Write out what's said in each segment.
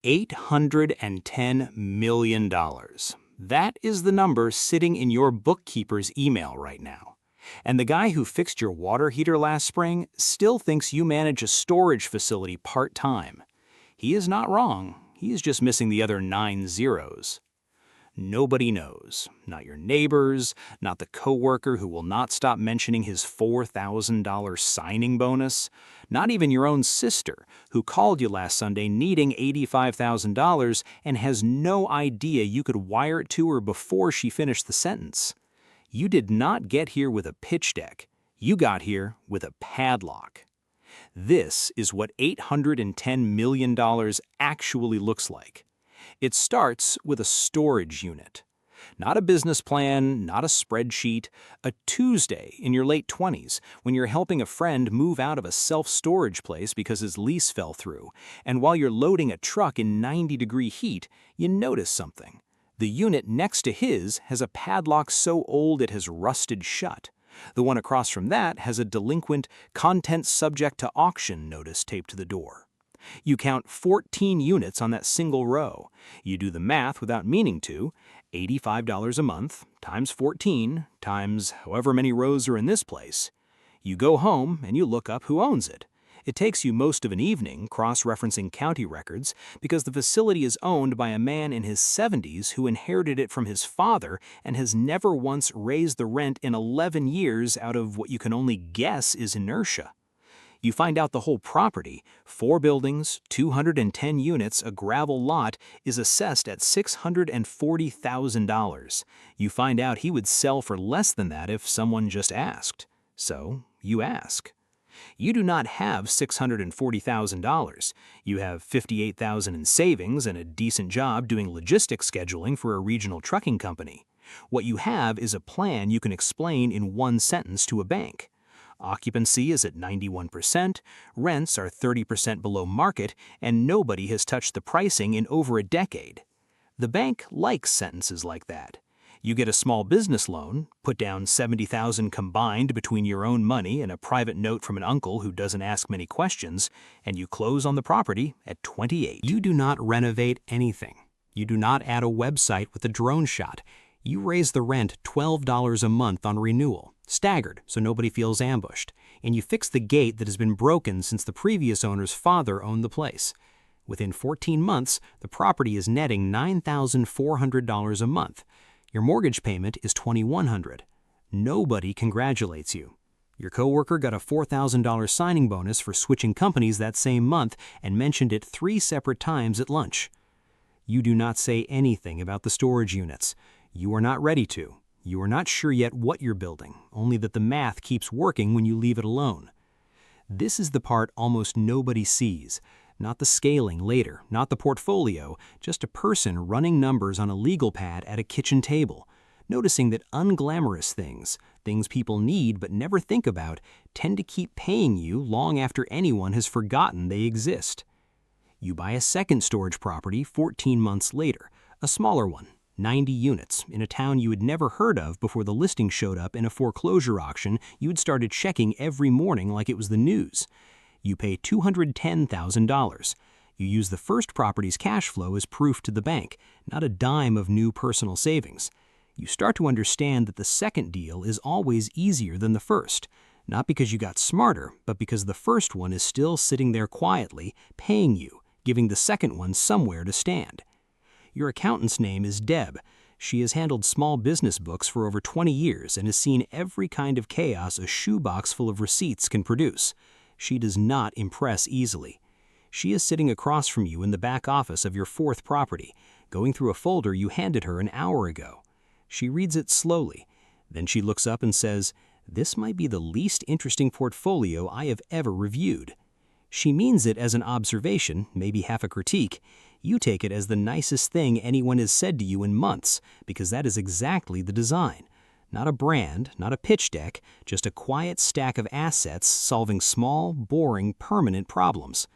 $810 million. That is the number sitting in your bookkeeper's email right now. And the guy who fixed your water heater last spring still thinks you manage a storage facility part-time. He is not wrong. He is just missing the other 9 zeros. Nobody knows. Not your neighbors, not the coworker who will not stop mentioning his $4,000 signing bonus, not even your own sister who called you last Sunday needing $85,000 and has no idea you could wire it to her before she finished the sentence. You did not get here with a pitch deck. You got here with a padlock. This is what $810 million actually looks like. It starts with a storage unit. Not a business plan, not a spreadsheet, a Tuesday in your late 20s when you're helping a friend move out of a self-storage place because his lease fell through, and while you're loading a truck in 90-degree heat, you notice something. The unit next to his has a padlock so old it has rusted shut. The one across from that has a delinquent, content subject to auction notice taped to the door. You count 14 units on that single row. You do the math without meaning to. $85 a month times 14 times however many rows are in this place. You go home and you look up who owns it. It takes you most of an evening cross-referencing county records because the facility is owned by a man in his 70s who inherited it from his father and has never once raised the rent in 11 years out of what you can only guess is inertia. You find out the whole property, 4 buildings, 210 units, a gravel lot, is assessed at $640,000. You find out he would sell for less than that if someone just asked. So, you ask. You do not have $640,000. You have $58,000 in savings and a decent job doing logistics scheduling for a regional trucking company. What you have is a plan you can explain in one sentence to a bank. Occupancy is at 91%, rents are 30% below market, and nobody has touched the pricing in over a decade. The bank likes sentences like that. You get a small business loan, put down $70,000 combined between your own money and a private note from an uncle who doesn't ask many questions, and you close on the property at 28. You do not renovate anything. You do not add a website with a drone shot. You raise the rent $12 a month on renewal, staggered so nobody feels ambushed, and you fix the gate that has been broken since the previous owner's father owned the place. Within 14 months, the property is netting $9,400 a month. Your mortgage payment is $2,100. Nobody congratulates you. Your coworker got a $4,000 signing bonus for switching companies that same month and mentioned it 3 separate times at lunch. You do not say anything about the storage units. You are not ready to. You are not sure yet what you're building, only that the math keeps working when you leave it alone. This is the part almost nobody sees. Not the scaling later, not the portfolio, just a person running numbers on a legal pad at a kitchen table, noticing that unglamorous things, things people need but never think about, tend to keep paying you long after anyone has forgotten they exist. You buy a second storage property 14 months later, a smaller one, 90 units, in a town you had never heard of before the listing showed up in a foreclosure auction you'd started checking every morning like it was the news. You pay $210,000. You use the first property's cash flow as proof to the bank, not a dime of new personal savings. You start to understand that the second deal is always easier than the first, not because you got smarter, but because the first one is still sitting there quietly, paying you, giving the second one somewhere to stand. Your accountant's name is Deb. She has handled small business books for over 20 years and has seen every kind of chaos a shoebox full of receipts can produce. She does not impress easily. She is sitting across from you in the back office of your 4th property, going through a folder you handed her an hour ago. She reads it slowly. Then she looks up and says, "This might be the least interesting portfolio I have ever reviewed." She means it as an observation, maybe half a critique. You take it as the nicest thing anyone has said to you in months, because that is exactly the design. Not a brand, not a pitch deck, just a quiet stack of assets solving small, boring, permanent problems.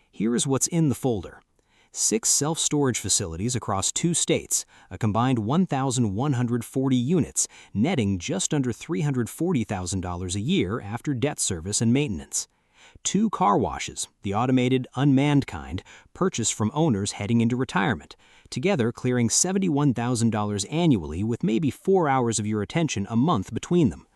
Here is what's in the folder. 6 self-storage facilities across 2 states, a combined 1,140 units, netting just under $340,000 a year after debt service and maintenance. 2 car washes, the automated, unmanned kind, purchased from owners heading into retirement, together clearing $71,000 annually with maybe 4 hours of your attention a month between them.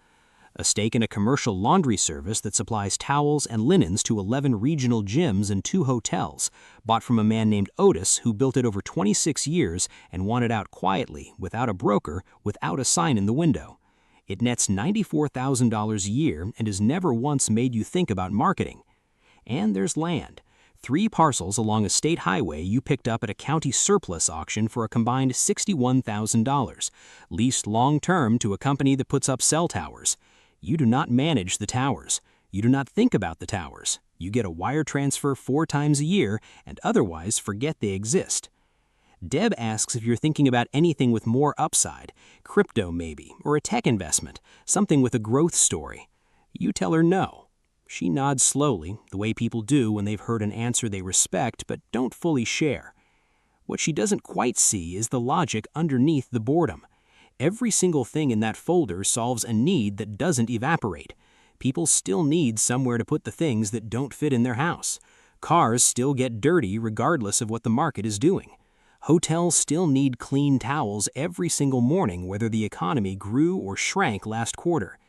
A stake in a commercial laundry service that supplies towels and linens to 11 regional gyms and 2 hotels, bought from a man named Otis who built it over 26 years and wanted out quietly, without a broker, without a sign in the window. It nets $94,000 a year and has never once made you think about marketing. And there's land. 3 parcels along a state highway you picked up at a county surplus auction for a combined $61,000, leased long-term to a company that puts up cell towers. You do not manage the towers. You do not think about the towers. You get a wire transfer 4 times a year and otherwise forget they exist. Deb asks if you're thinking about anything with more upside, crypto maybe, or a tech investment, something with a growth story. You tell her no. She nods slowly, the way people do when they've heard an answer they respect but don't fully share. What she doesn't quite see is the logic underneath the boredom. Every single thing in that folder solves a need that doesn't evaporate. People still need somewhere to put the things that don't fit in their house. Cars still get dirty regardless of what the market is doing. Hotels still need clean towels every single morning whether the economy grew or shrank last quarter.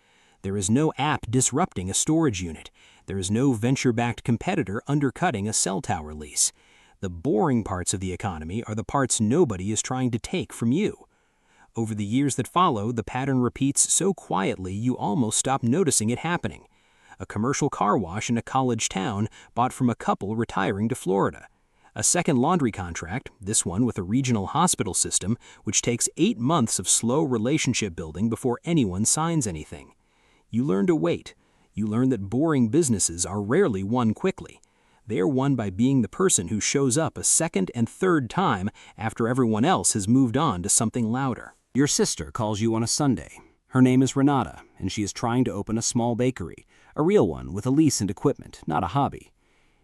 There is no app disrupting a storage unit. There is no venture-backed competitor undercutting a cell tower lease. The boring parts of the economy are the parts nobody is trying to take from you. Over the years that follow, the pattern repeats so quietly you almost stop noticing it happening. A commercial car wash in a college town bought from a couple retiring to Florida. A second laundry contract, this one with a regional hospital system, which takes 8 months of slow relationship building before anyone signs anything. You learn to wait. You learn that boring businesses are rarely won quickly. They are won by being the person who shows up a second and third time after everyone else has moved on to something louder. Your sister calls you on a Sunday. Her name is Renata, and she is trying to open a small bakery, a real one with a lease and equipment, not a hobby.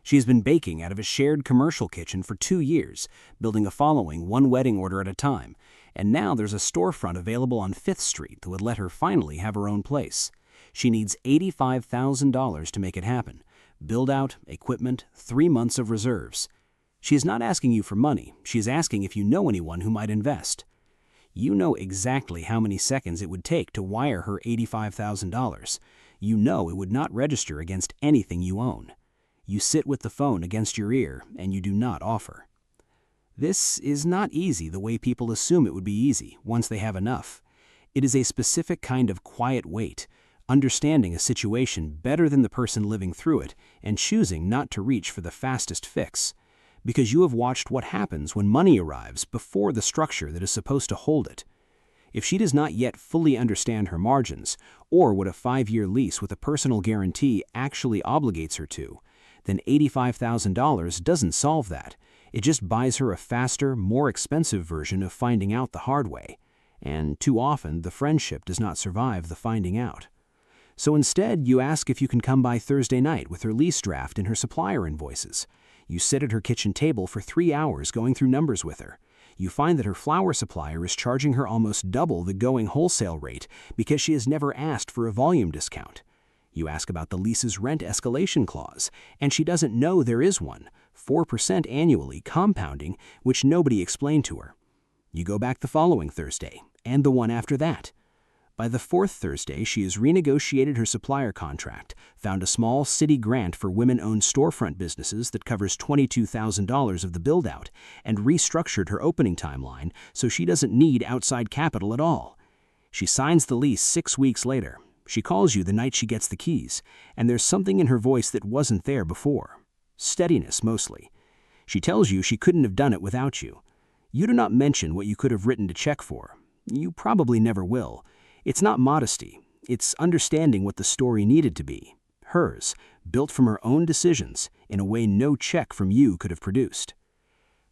She has been baking out of a shared commercial kitchen for 2 years, building a following 1 wedding order at a time, and now there's a storefront available on 5th Street that would let her finally have her own place. She needs $85,000 to make it happen. Build out, equipment, 3 months of reserves. She is not asking you for money. She is asking if you know anyone who might invest. You know exactly how many seconds it would take to wire her $85,000. You know it would not register against anything you own. You sit with the phone against your ear, and you do not offer. This is not easy the way people assume it would be easy once they have enough. It is a specific kind of quiet wait, understanding a situation better than the person living through it and choosing not to reach for the fastest fix. Because you have watched what happens when money arrives before the structure that is supposed to hold it. If she does not yet fully understand her margins, or what a 5-year lease with a personal guarantee actually obligates her to, then $85,000 doesn't solve that. It just buys her a faster, more expensive version of finding out the hard way. And too often, the friendship does not survive the finding out. So instead, you ask if you can come by Thursday night with her lease draft and her supplier invoices. You sit at her kitchen table for 3 hours going through numbers with her. You find that her flour supplier is charging her almost double the going wholesale rate because she has never asked for a volume discount. You ask about the lease's rent escalation clause, and she doesn't know there is one, 4% annually, compounding, which nobody explained to her. You go back the following Thursday, and the one after that. By the 4th Thursday, she has renegotiated her supplier contract, found a small city grant for women-owned storefront businesses that covers $22,000 of the build-out, and restructured her opening timeline so she doesn't need outside capital at all. She signs the lease 6 weeks later. She calls you the night she gets the keys, and there's something in her voice that wasn't there before. Steadiness, mostly. She tells you she couldn't have done it without you. You do not mention what you could have written to check for. You probably never will. It's not modesty. It's understanding what the story needed to be. Hers, built from her own decisions, in a way no check from you could have produced.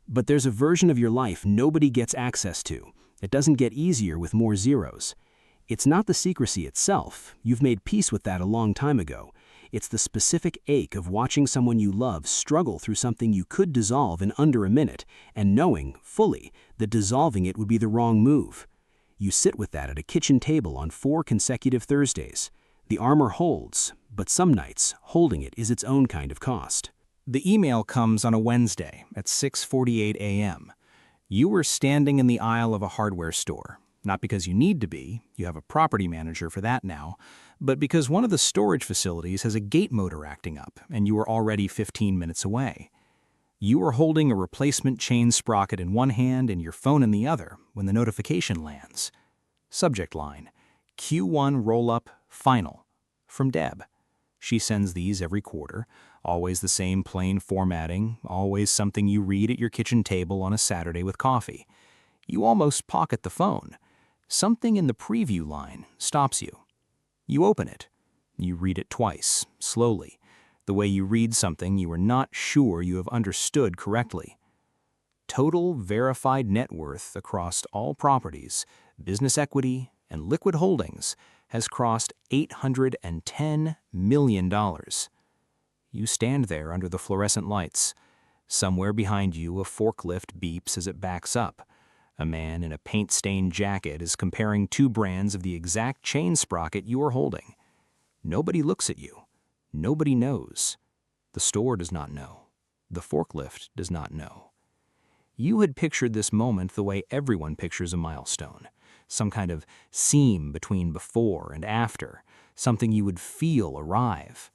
But there's a version of your life nobody gets access to. It doesn't get easier with more zeros. It's not the secrecy itself. You've made peace with that a long time ago. It's the specific ache of watching someone you love struggle through something you could dissolve in under a minute, and knowing, fully, that dissolving it would be the wrong move. You sit with that at a kitchen table on 4 consecutive Thursdays. The armor holds, but some nights, holding it is its own kind of cost. The email comes on a Wednesday at 6:48 a.m. You were standing in the aisle of a hardware store, not because you need to be, you have a property manager for that now, but because one of the storage facilities has a gate motor acting up and you were already 15 minutes away. You were holding a replacement chain sprocket in one hand and your phone in the other when the notification lands. Subject line: Q1 roll-up final. From Deb. She sends these every quarter, always the same plain formatting, always something you read at your kitchen table on a Saturday with coffee. You almost pocket the phone. Something in the preview line stops you. You open it. You read it twice, slowly, the way you read something you are not sure you have understood correctly. Total verified net worth across all properties, business equity, and liquid holdings has crossed $810 million. You stand there under the fluorescent lights. Somewhere behind you, a forklift beeps as it backs up. A man in a paint-stained jacket is comparing two brands of the exact chain sprocket you are holding. Nobody looks at you. Nobody knows. The store does not know. The forklift does not know. You had pictured this moment the way everyone pictures a milestone. Some kind of seam between before and after, something you would feel arrive.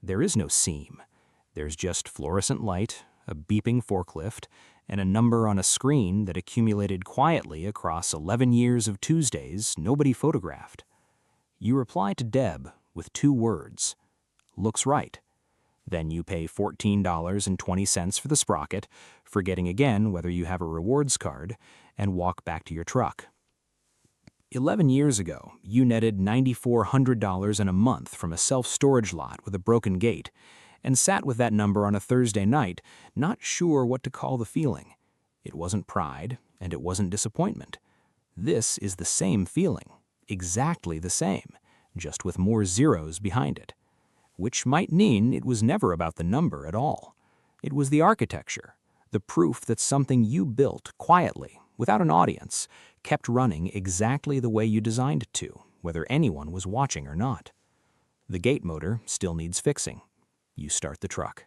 There is no seam. There's just fluorescent light, a beeping forklift, and a number on a screen that accumulated quietly across 11 years of Tuesdays nobody photographed. You reply to Deb with 2 words: looks right. Then you pay $14.20 for the sprocket, forgetting again whether you have a rewards card, and walk back to your truck. 11 years ago, you netted $9,400 in a month from a self-storage lot with a broken gate, and sat with that number on a Thursday night, not sure what to call the feeling. It wasn't pride, and it wasn't disappointment. This is the same feeling, exactly the same, just with more zeros behind it. Which might mean it was never about the number at all. It was the architecture, the proof that something you built quietly, without an audience, kept running exactly the way you designed it to, whether anyone was watching or not. The gate motor still needs fixing. You start the truck.